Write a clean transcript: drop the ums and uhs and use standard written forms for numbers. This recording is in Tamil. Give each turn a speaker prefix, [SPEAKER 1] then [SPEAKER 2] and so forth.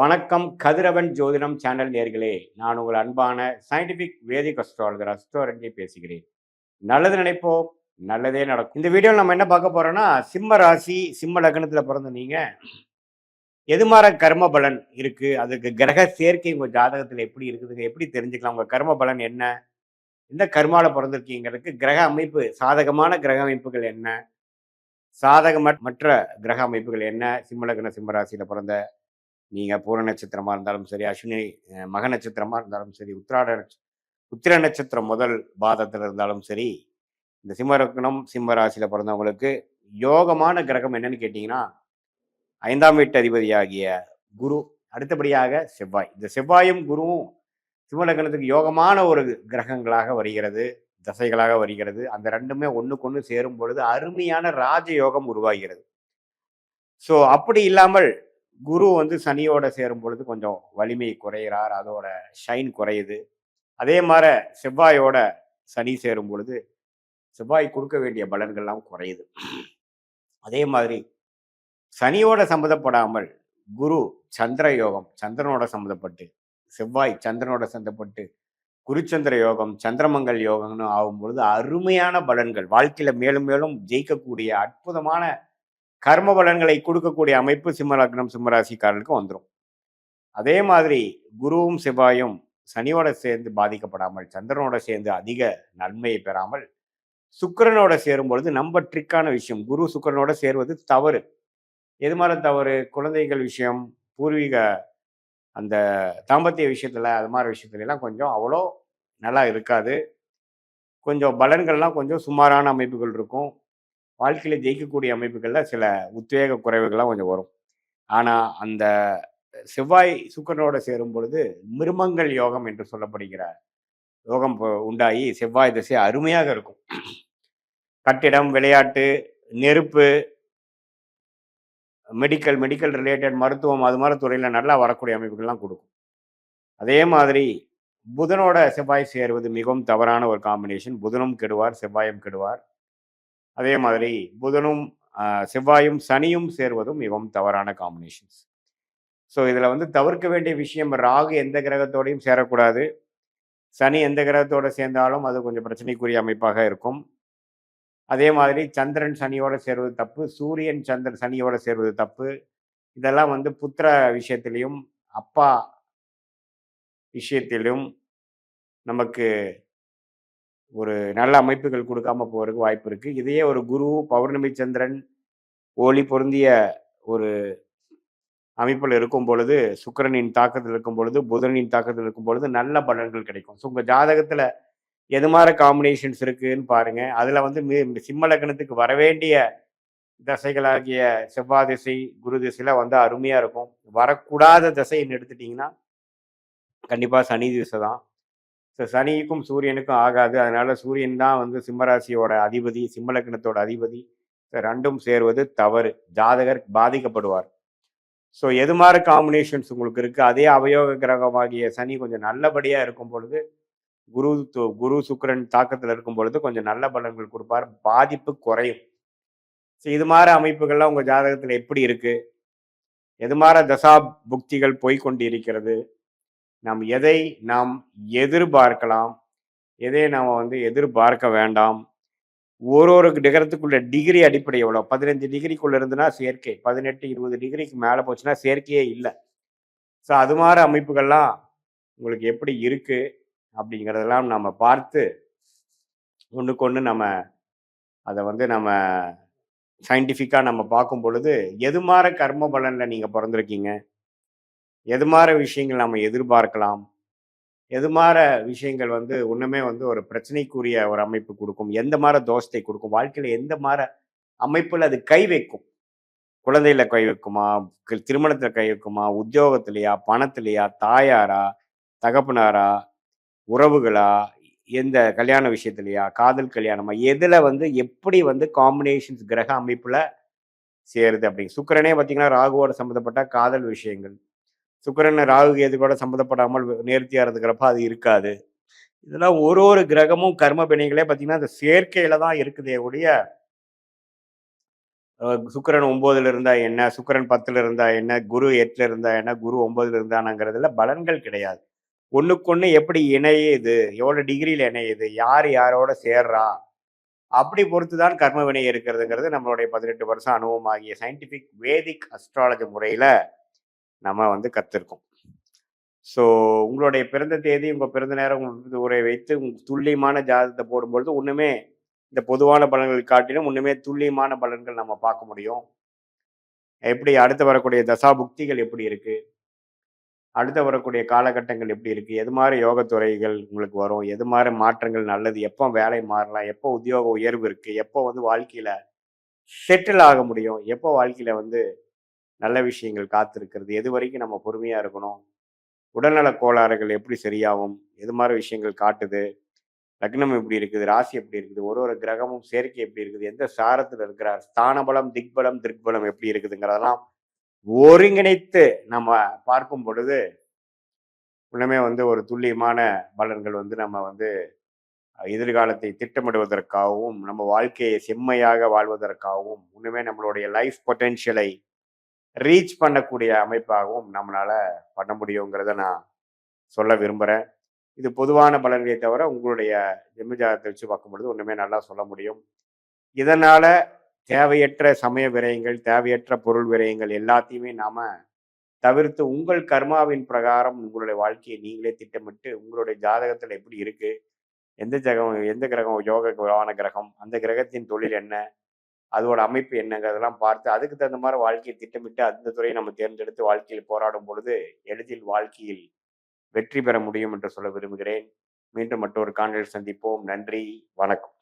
[SPEAKER 1] வணக்கம் கதிரவன் ஜோதிடம் சேனல் நேர்களே. நான் உங்கள் அன்பான சயின்டிபிக் வேதிக் அஸ்ட்ராலஜர் அஸ்ட்ரோரஞ்சி பேசுகிறேன். நல்லது நினைப்போம், நல்லதே நடக்கும். இந்த வீடியோவில் நம்ம என்ன பார்க்க போறோம்னா, சிம்ம ராசி சிம்ம லக்னத்துல பிறந்த நீங்க எதுமாற கர்ம பலன் இருக்கு, அதுக்கு கிரக சேர்க்கை உங்க ஜாதகத்துல எப்படி இருக்குதுங்க, எப்படி தெரிஞ்சுக்கலாம், உங்க கர்ம பலன் என்ன, எந்த கர்மால பிறந்திருக்கீங்கிறதுக்கு கிரக அமைப்பு, சாதகமான கிரக அமைப்புகள் என்ன, சாதகமற்ற கிரக அமைப்புகள் என்ன, சிம்ம லக்ன சிம்ம ராசியில பிறந்த நீங்க பூர நட்சத்திரமா இருந்தாலும் சரி, அஸ்வினி மக நட்சத்திரமா இருந்தாலும் சரி, உத்திர நட்சத்திரம் முதல் பாதத்தில் இருந்தாலும் சரி, இந்த சிம்ம லக்னம் சிம்ம ராசியில பிறந்தவங்களுக்கு யோகமான கிரகம் என்னன்னு கேட்டீங்கன்னா, 5ஆம் வீட்டு அதிபதியாகிய குரு, அடுத்தபடியாக செவ்வாய். இந்த செவ்வாயும் குருவும் சிம்ம லக்னத்துக்கு யோகமான ஒரு கிரகங்களாக வருகிறது, தசைகளாக வருகிறது. அந்த ரெண்டுமே ஒண்ணுக்கு ஒண்ணு சேரும் பொழுது அருமையான ராஜயோகம் உருவாகிறது. ஸோ அப்படி இல்லாமல் குரு வந்து சனியோட சேரும் பொழுது கொஞ்சம் வலிமை குறைகிறார், அதோட ஷைன் குறையுது. அதே மாதிரி செவ்வாயோட சனி சேரும் பொழுது செவ்வாய் கொடுக்க வேண்டிய பலன்கள்லாம் குறையுது. அதே மாதிரி சனியோட சம்மந்தப்படாமல் குரு சந்திர யோகம் சந்திரனோட சம்மந்தப்பட்டு, செவ்வாய் சந்திரனோட சம்மந்தப்பட்டு குருச்சந்திர யோகம் சந்திரமங்கல் யோகம்னு ஆகும் பொழுது அருமையான பலன்கள், வாழ்க்கையில மேலும் மேலும் ஜெயிக்கக்கூடிய அற்புதமான கர்ம பலன்களை கொடுக்கக்கூடிய அமைப்பு சிம்ம லக்னம் சிம்ம ராசிக்காரர்களுக்கு வந்துடும். அதே மாதிரி குருவும் செவ்வாயும் சனியோட சேர்ந்து பாதிக்கப்படாமல், சந்திரனோட சேர்ந்து அதிக நன்மையை பெறாமல், சுக்கிரனோட சேரும் பொழுது நம்ம ட்ரிக்கான விஷயம், குரு சுக்கிரனோட சேருவது தவறு. எது மாதிரி தவறு? குழந்தைகள் விஷயம், பூர்வீக அந்த தாம்பத்திய விஷயத்துல, அது மாதிரி விஷயத்துல எல்லாம் கொஞ்சம் அவ்வளோ நல்லா இருக்காது. கொஞ்சம் பலன்கள்லாம் கொஞ்சம் சுமாரான அமைப்புகள் இருக்கும். வாழ்க்கையில ஜெயிக்கக்கூடிய அமைப்புகள்ல சில உத்வேக குறைவுகள்லாம் கொஞ்சம் வரும். ஆனா அந்த செவ்வாய் சுக்கிரனோட சேரும் பொழுது மிருமங்கள் யோகம் என்று சொல்லப்படுகிற யோகம் உண்டாகி செவ்வாய் திசை அருமையாக இருக்கும். கட்டிடம், விளையாட்டு, நெருப்பு, மெடிக்கல் ரிலேட்டட் மருத்துவம், அது மாதிரி துறையில நல்லா வரக்கூடிய அமைப்புகள்லாம் கொடுக்கும். அதே மாதிரி புதனோட செவ்வாய் சேருவது மிகவும் தவறான ஒரு காம்பினேஷன். புதனும் கெடுவார், செவ்வாயும் கெடுவார். அதே மாதிரி புதனும் செவ்வாயும் சனியும் சேருவதும் மிகவும் தவறான காம்பினேஷன்ஸ். ஸோ இதில் வந்து தவிர்க்க வேண்டிய விஷயம், ராகு எந்த கிரகத்தோடையும் சேரக்கூடாது. சனி எந்த கிரகத்தோடு சேர்ந்தாலும் அது கொஞ்சம் பிரச்சனைக்குரிய அமைப்பாக இருக்கும். அதே மாதிரி சந்திரன் சனியோட சேருவது தப்பு, சூரியன் சந்திரன் சனியோட சேருவது தப்பு. இதெல்லாம் வந்து புத்திர விஷயத்திலையும் அப்பா விஷயத்திலும் நமக்கு ஒரு நல்ல அமைப்புகள் கொடுக்காம போறதுக்கு வாய்ப்பு இருக்கு. இதையே ஒரு குரு பௌர்ணமி சந்திரன் ஒளி பொருந்திய ஒரு அமைப்பில் இருக்கும் பொழுது, சுக்கிரனின் தாக்கத்தில் இருக்கும் பொழுது, புதனின் தாக்கத்தில் இருக்கும் பொழுது நல்ல பலன்கள் கிடைக்கும். ஸோ உங்க ஜாதகத்துல எது மாதிரி காம்பினேஷன்ஸ் இருக்குன்னு பாருங்க. அதுல வந்து சிம்ம லக்னத்துக்கு வரவேண்டிய தசைகளாகிய செவ்வாய் திசை, குரு திசையில வந்து அருமையா இருக்கும். வரக்கூடாத திசைன்னு எடுத்துட்டீங்கன்னா கண்டிப்பா சனி திசை தான். ஸோ சனிக்கும் சூரியனுக்கும் ஆகாது. அதனால சூரியன் தான் வந்து சிம்மராசியோட அதிபதி, சிம்ம லக்னத்தோட அதிபதி. ரெண்டும் சேருவது தவறு. ஜாதகர் பாதிக்கப்படுவார். ஸோ எது மாதிரி காம்பினேஷன்ஸ் உங்களுக்கு இருக்குது, அதே அவயோக கிரகமாகிய சனி கொஞ்சம் நல்லபடியாக இருக்கும் பொழுது, குரு சுக்கிரன் தாக்கத்தில் இருக்கும் பொழுது கொஞ்சம் நல்ல பலன்கள் கொடுப்பார், பாதிப்பு குறையும். ஸோ இது மாதிரி அமைப்புகள்லாம் உங்கள் ஜாதகத்தில் எப்படி இருக்குது, எது மாதிரி தசா புக்திகள் போய்கொண்டு இருக்கிறது, எதை நாம் எதிர்பார்க்கலாம், எதை நாம் வந்து எதிர்பார்க்க வேண்டாம், ஒரு டிகிரத்துக்குள்ள டிகிரி அடிப்படை எவ்வளோ, 15 டிகிரிக்குள்ள இருந்துன்னா செயற்கை, 18 20 டிகிரிக்கு மேலே போச்சுன்னா செயற்கையே இல்லை. ஸோ அது மாதிரி அமைப்புகள்லாம் உங்களுக்கு எப்படி இருக்கு அப்படிங்கிறதெல்லாம் நம்ம பார்த்து ஒன்றுக்கு ஒன்று நம்ம அதை வந்து நம்ம சயின்டிஃபிக்காக நம்ம பார்க்கும் பொழுது எது மாதிரி கர்ம பலனில் நீங்கள் பிறந்திருக்கீங்க, எது மாதிரி விஷயங்கள் நம்ம எதிர்பார்க்கலாம், எது மாதிரி விஷயங்கள் வந்து ஒன்றுமே வந்து ஒரு பிரச்சனைக்குரிய ஒரு அமைப்பு கொடுக்கும், எந்த மாதிரி தோஷத்தை கொடுக்கும், வாழ்க்கையில் எந்த மாதிரி அமைப்பில் அது கை வைக்கும், குழந்தையில கை வைக்குமா, திருமணத்தில் கை வைக்குமா, உத்தியோகத்திலையா, பணத்திலையா, தாயாரா, தகப்பனாரா, உறவுகளா, எந்த கல்யாண விஷயத்திலையா, காதல் கல்யாணமா, எதில் வந்து எப்படி வந்து காம்பினேஷன்ஸ் கிரக அமைப்பில் சேருது அப்படிங்க. சுக்கிரனே பார்த்தீங்கன்னா ராகுவோட சம்மந்தப்பட்ட காதல் விஷயங்கள், சுக்கிரன் ராகு கேது கூட சம்மந்தப்படாமல் நேர்த்தியாக இருந்துக்கிறப்ப அது இருக்காது. இதெல்லாம் ஒரு கிரகமும் கர்ம பிணைகளே பார்த்தீங்கன்னா அந்த சேர்க்கையில தான் இருக்குதே ஒழிய சுக்கிரன் 9ல இருந்தா என்ன? சுக்கிரன் 10ல இருந்தா என்ன? குரு 8ல இருந்தா என்ன? குரு 9ல இருந்தானாங்கிறதுல பலன்கள் கிடையாது. ஒண்ணுக்கொண்ணு எப்படி இணையுது? எவ்வளோ டிகிரில இணையுது? யார் யாரோட சேர்றா? அப்படி பொறுத்து தான் கர்ம வினை இருக்கிறதுங்கிறது நம்மளுடைய 18 வருஷம் அனுபவமாகிய சயின்டிஃபிக் வேதிக் அஸ்ட்ராலஜி முறையில நம்ம வந்து கத்துருக்கோம். ஸோ உங்களுடைய பிறந்த தேதி, உங்க பிறந்த நேரம், உங்க உரை வைத்து துல்லியமான ஜாதகத்தை போடும்பொழுது, ஒண்ணுமே இந்த பொதுவான பலன்களை காட்டிலும் இன்னுமே துல்லியமான பலன்கள் நம்ம பார்க்க முடியும். எப்படி அடுத்து வரக்கூடிய தசாபுக்திகள் எப்படி இருக்கு? அடுத்து வரக்கூடிய காலகட்டங்கள் எப்படி இருக்கு? எது மாரி யோகத்துறைகள் உங்களுக்கு வரும்? எது மாரி மாற்றங்கள் நல்லது? எப்போ வேலை மாறலாம்? எப்போ உத்தியோக உயர்வு இருக்கு? எப்போ வந்து வாழ்க்கையில செட்டில் ஆக முடியும்? எப்போ வாழ்க்கையில வந்து நல்ல விஷயங்கள் காத்திருக்கிறது? எது வரைக்கும் நம்ம பொறுமையா இருக்கணும்? உடல்நலக் கோளாறுகள் எப்படி சரியாகும்? எது மாரி விஷயங்கள் காட்டுது? லக்னம் எப்படி இருக்குது? ராசி எப்படி இருக்குது? ஒரு ஒரு கிரகமும் சேர்க்கை எப்படி இருக்குது? எந்த சாரத்துல இருக்கிறார்? ஸ்தான பலம், திக்பலம், திக்பலம் எப்படி இருக்குதுங்கிறதெல்லாம் ஒருங்கிணைத்து நம்ம பார்க்கும் பொழுது, இன்னுமே வந்து ஒரு துல்லியமான பலன்கள் வந்து நம்ம வந்து எதிர்காலத்தை திட்டமிடுவதற்காகவும், நம்ம வாழ்க்கையை செம்மையாக வாழ்வதற்காகவும், இன்னுமே நம்மளுடைய லைஃப் பொட்டென்ஷியலை ரீச் பண்ணக்கூடிய அமைப்பாகவும் நம்மளால பண்ண முடியுங்கிறத நான் சொல்ல விரும்புறேன். இது பொதுவான பலன்களை தவிர, உங்களுடைய ஜென்ம ஜாதகத்தை வச்சு பார்க்கும்பொழுது ஒண்ணுமே நல்லா சொல்ல முடியும். இதனால தேவையற்ற சமய விரயங்கள், தேவையற்ற பொருள் விரயங்கள் எல்லாத்தையுமே நாம தவிர்த்து, உங்கள் கர்மாவின் பிரகாரம் உங்களுடைய வாழ்க்கையை நீங்களே திட்டமிட்டு, உங்களுடைய ஜாதகத்துல எப்படி இருக்கு? எந்த கிரகம் யோகமான கிரகம்? அந்த கிரகத்தின் தொழில் என்ன? அதோட அமைப்பு என்னங்கிறதெல்லாம் பார்த்து, அதுக்கு தகுந்த மாரி வாழ்க்கையை திட்டமிட்டு, அந்த துறையை நம்ம தேர்ந்தெடுத்து வாழ்க்கையில் போராடும் பொழுது, எளிதில் வாழ்க்கையில் வெற்றி பெற முடியும் என்று சொல்ல விரும்புகிறேன். மீண்டும் மற்றொரு காணொளியில் சந்திப்போம். நன்றி, வணக்கம்.